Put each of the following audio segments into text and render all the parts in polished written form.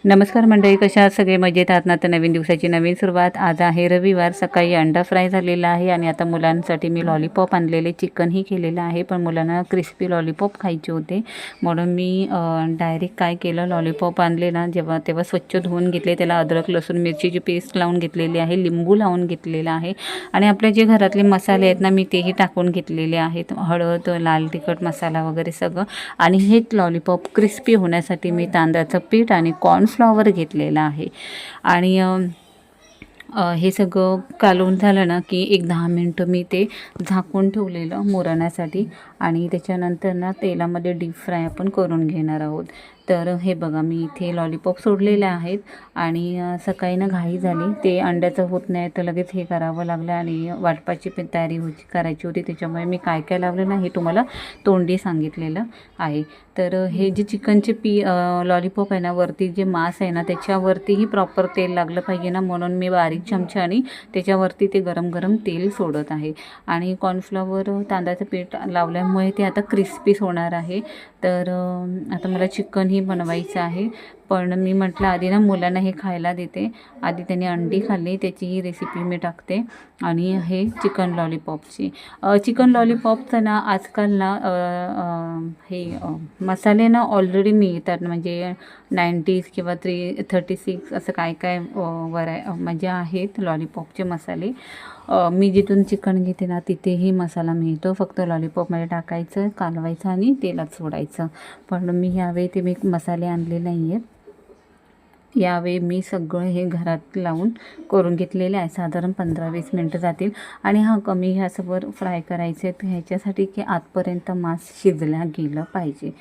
नमस्कार मंडळी, कशा आहात सगळे? मजेत आहात ना? तर नवीन दिवसाची नवीन सुरुवात. आज आहे रविवार. सकाळी अंडा फ्राय झालेला आहे आणि आता मुलांसाठी मी लॉलीपॉप आणलेले, चिकनही केलेलं आहे, पण मुलांना क्रिस्पी लॉलीपॉप खायचे होते म्हणून मी डायरेक्ट काय केलं, लॉलीपॉप आणले ना तेव्हा स्वच्छ धुवून घेतले. त्याला अद्रक लसूण मिरचीची पेस्ट लावून घेतलेली आहे, लिंबू लावून घेतलेला आहे आणि आपले जे घरातले मसाले आहेत ना मी तेही टाकून घेतलेले आहेत, हळद, लाल तिखट मसाला वगैरे सगळं. आणि हेच लॉलीपॉप क्रिस्पी होण्यासाठी मी तांदळाचं पीठ आणि कॉर्नफ्लॉवर घेतलेला आहे. आणि हे सगळं कालवून झालं ना की एक 10 मिनटं मी ते झाकून ठेवलेलं मुरण्यासाठी. आणि त्याच्यानंतर ना तेलामध्ये डीप फ्राय आपण करून घेणार आहोत. तर हे बघा, मी इथे लॉलीपॉप सोडलेले आहेत आणि सकाळी ना घाई झाली, ते अंड्याचं होत नाही तर लगेच हे करावं लागलं आणि वाटपाची तयारी करायची होती. त्याच्यामुळे मी काय काय लावलं ना हे तुम्हाला तोंडी सांगितलेलं आहे. तर हे जे चिकनचे लॉलीपॉप आहे ना, वरती जे मांस आहे ना त्याच्यावरतीही प्रॉपर तेल लागलं पाहिजे ना, म्हणून मी बारीक चमच्याने त्याच्यावरती ते गरम गरम तेल सोडत आहे. आणि कॉर्नफ्लॉवर तांदळाचं पीठ लावल्यामुळे ते आता क्रिस्पी होणार आहे. तर आता मला चिकनही बनवायचं आहे, पण मी म्हटलं आधी ना मुलांना हे खायला देते. आधी त्यांनी अंडी खाल्ली, त्याची ही रेसिपी मी टाकते. आणि हे चिकन लॉलीपॉपचं ना आजकाल ना हे मसाले ना ऑलरेडी मिळतात, म्हणजे 90s किंवा 36 असं काय काय म्हणजे आहेत लॉलीपॉपचे मसाले. मी जिथून चिकन घेते ना तिथेही मसाला मिळतो, फक्त लॉलीपॉपमध्ये टाकायचं, कालवायचं आणि तेलात सोडायचं. पण मी यावेळी ते मी मसाले आणले नाही आहेत. यावेळी मी सगळं हे घरात लावून करून घेतलेले आहे. साधारण 15-20 मिनटं जातील. आणि कमी गॅसवर फ्राय करायचे आहेत ह्याच्यासाठी की आतपर्यंत मांस शिजल्या गेलं पाहिजे,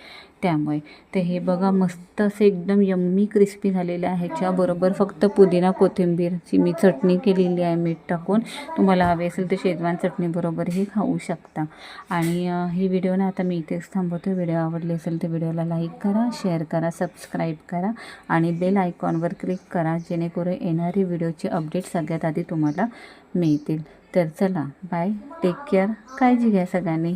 त्यामुळे. तर हे बघा, मस्त असे एकदम यम्मी क्रिस्पी झालेले आहे. ह्याच्याबरोबर फक्त पुदिना कोथिंबीरची मी चटणी केलेली आहे मीठ टाकून. तुम्हाला हवे असेल तर शेजवान चटणीबरोबरही खाऊ शकता. आणि ही व्हिडिओ ना आता मी इथेच थांबवतो. व्हिडिओ आवडली असेल तर व्हिडिओला लाईक करा, शेअर करा, सबस्क्राईब करा आणि बेल आयकॉनवर क्लिक करा, जेणेकरून येणारी व्हिडिओची अपडेट सगळ्यात आधी तुम्हाला मिळतील. तर चला, बाय, टेक केअर, काळजी घ्या सगळ्यांनी.